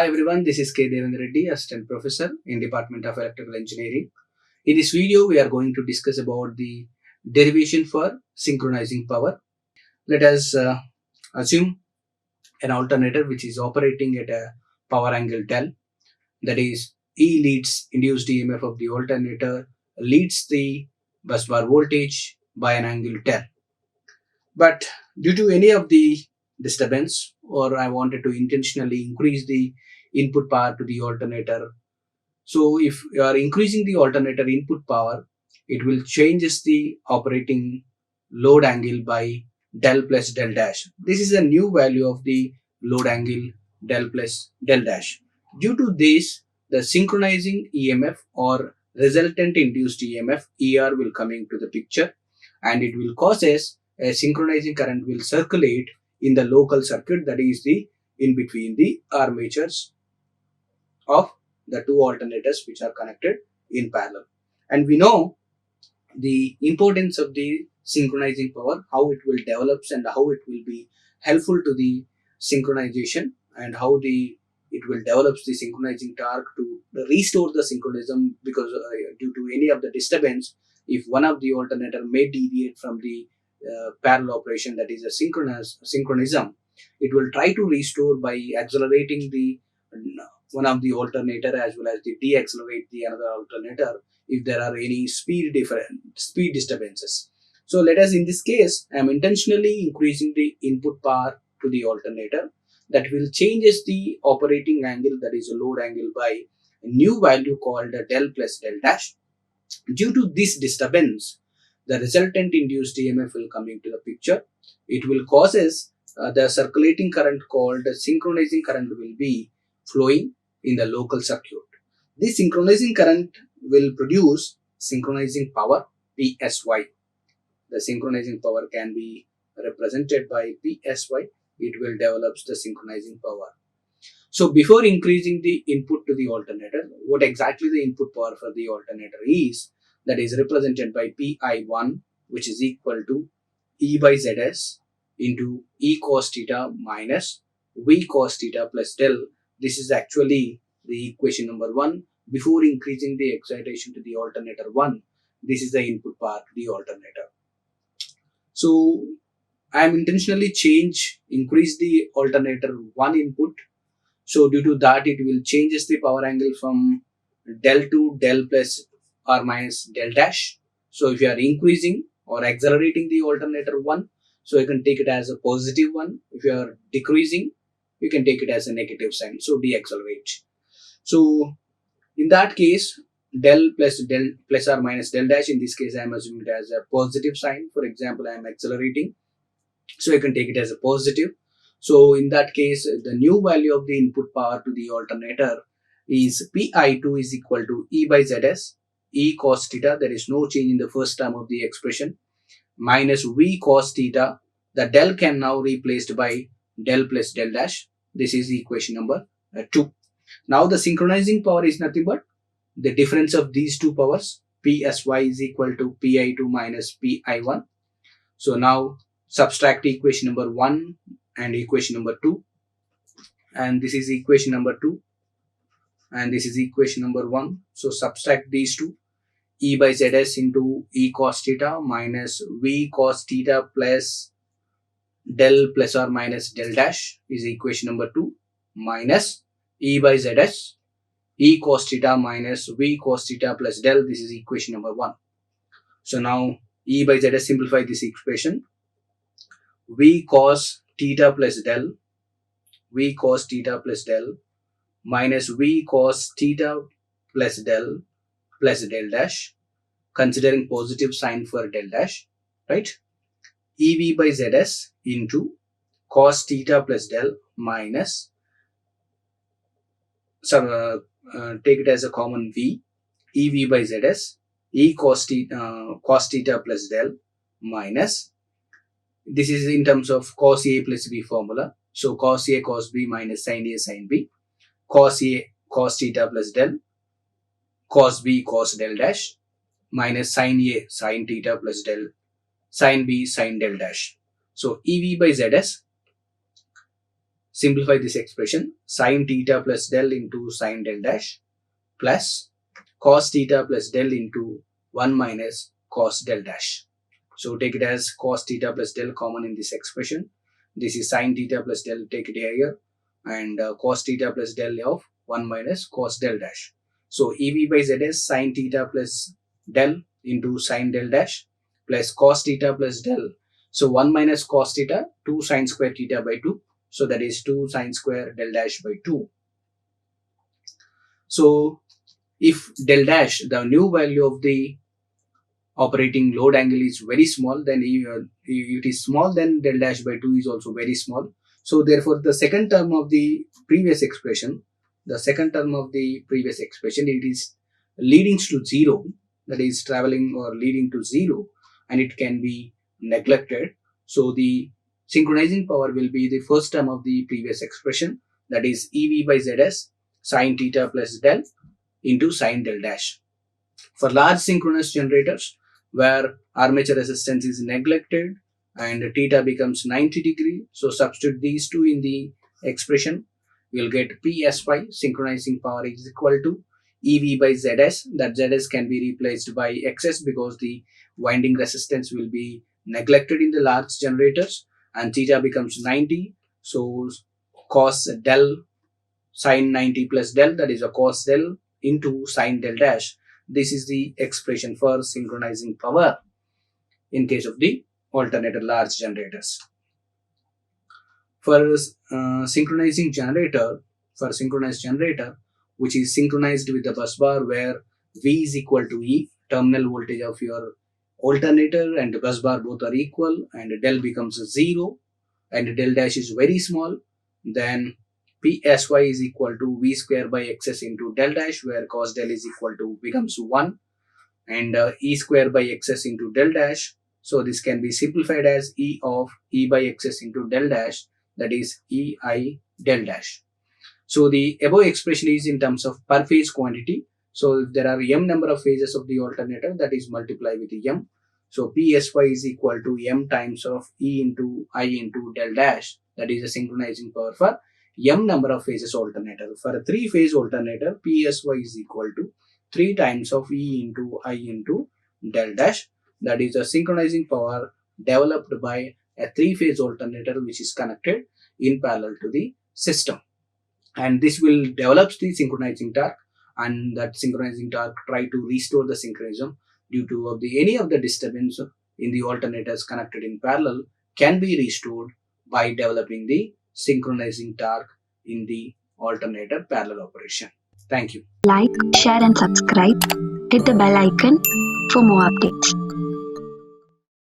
Hi everyone, this is K Devender Reddy, Assistant Professor in Department of Electrical Engineering. In this video, we are going to discuss about the derivation for synchronizing power. Let us assume an alternator which is operating at a power angle del. That is, E leads induced EMF of the alternator, leads the busbar voltage by an angle del. But due to any of the disturbance, or I wanted to intentionally increase the input power to the alternator. So if you are increasing the alternator input power, it will changes the operating load angle by del plus del dash. This is a new value of the load angle del plus del dash. Due to this, the synchronizing EMF or resultant induced EMF ER will come into the picture, and it will causes a synchronizing current will circulate in the local circuit, that is the in between the armatures of the two alternators which are connected in parallel. And we know the importance of the synchronizing power, how it will develop and how it will be helpful to the synchronization, and how it will develop the synchronizing torque to restore the synchronism, because due to any of the disturbance, if one of the alternator may deviate from the parallel operation, that is a synchronism, it will try to restore by accelerating the one of the alternator as well as the deaccelerate the another alternator if there are any speed disturbances. So let us, in this case, I am intentionally increasing the input power to the alternator. That will changes the operating angle, that is a load angle, by a new value called del plus del dash. Due to this disturbance, the resultant induced EMF will come into the picture. It will causes the circulating current called synchronizing current will be flowing in the local circuit. This synchronizing current will produce synchronizing power PSY. The synchronizing power can be represented by PSY. It will develop the synchronizing power. So before increasing the input to the alternator, what exactly the input power for the alternator is, that is represented by PI1, which is equal to E by ZS into E cos theta minus V cos theta plus del. This is actually the equation number 1. Before increasing the excitation to the alternator 1, this is the input power to the alternator. So I am intentionally increase the alternator 1 input. So due to that, it will changes the power angle from del to del plus or minus del dash. So if you are increasing or accelerating the alternator 1, so you can take it as a positive one. If you are decreasing, you can take it as a negative sign, so deaccelerate. So in that case, del plus or minus del dash, in this case I am assuming it as a positive sign. For example, I am accelerating, so you can take it as a positive. So in that case, the new value of the input power to the alternator is Pi2 is equal to E by Zs, E cos theta, there is no change in the first term of the expression, minus V cos theta. The del can now replaced by del plus del dash. This is equation number 2. Now the synchronizing power is nothing but the difference of these two powers. Psy is equal to Pi2 minus Pi1. So now subtract equation number 1 and equation number 2, and this is equation number 2 and this is equation number 1. So subtract these two. E by Zs into E cos theta minus V cos theta plus del plus or minus del dash is equation number 2, minus E by Zs E cos theta minus V cos theta plus del, this is equation number 1. So now E by Zs, simplify this expression. V cos theta plus del, V cos theta plus del minus V cos theta plus del dash, considering positive sign for del dash, right? EV by Zs into cos theta plus del minus, take it as a common V, EV by Zs, E cos theta plus del minus, this is in terms of cos A plus B formula. So cos A cos B minus sin A sin B, cos A cos theta plus del, cos B cos del dash, minus sin A sin theta plus del, sin B sin del dash. So EV by Zs, simplify this expression, sine theta plus del into sine del dash plus cos theta plus del into 1 minus cos del dash. So take it as cos theta plus del common in this expression. This is sine theta plus del, take it here, and cos theta plus del of 1 minus cos del dash. So EV by Z is sine theta plus del into sine del dash plus cos theta plus del. So 1 minus cos theta, 2 sine square theta by 2. So that is 2 sine square del dash by 2. So if del dash, the new value of the operating load angle, is very small, then if it is small, then del dash by 2 is also very small. So therefore the second term of the previous expression, it is leading to 0, that is traveling or leading to 0, and it can be neglected. So the synchronizing power will be the first term of the previous expression, that is EV by ZS sine theta plus del into sine del dash. For large synchronous generators where armature resistance is neglected and theta becomes 90 degree, so substitute these two in the expression, you'll get PSY, synchronizing power, is equal to EV by ZS. That ZS can be replaced by XS because the winding resistance will be neglected in the large generators, and theta becomes 90. So cos del sine 90 plus del, that is a cos del into sine del dash. This is the expression for synchronizing power in case of the alternator large generators. For synchronizing generator, which is synchronized with the bus bar where V is equal to E, terminal voltage of your alternator and bus bar both are equal, and del becomes 0 and del dash is very small, then PSY is equal to V square by XS into del dash, where cos del is equal to becomes 1, and E square by XS into del dash. So this can be simplified as E of E by XS into del dash, that is EI del dash. So the above expression is in terms of per phase quantity. So if there are m number of phases of the alternator, that is multiply with m. So PSY is equal to m times of E into I into del dash, that is a synchronizing power for m number of phases alternator. For a 3-phase alternator, PSY is equal to 3 times of E into I into del dash, that is a synchronizing power developed by a 3-phase alternator which is connected in parallel to the system. And this will develop the synchronizing torque, and that synchronizing torque try to restore the synchronism due to any of the disturbance in the alternators connected in parallel can be restored by developing the synchronizing torque in the alternator parallel operation. Thank you. Like, share and subscribe. Hit the bell icon for more updates.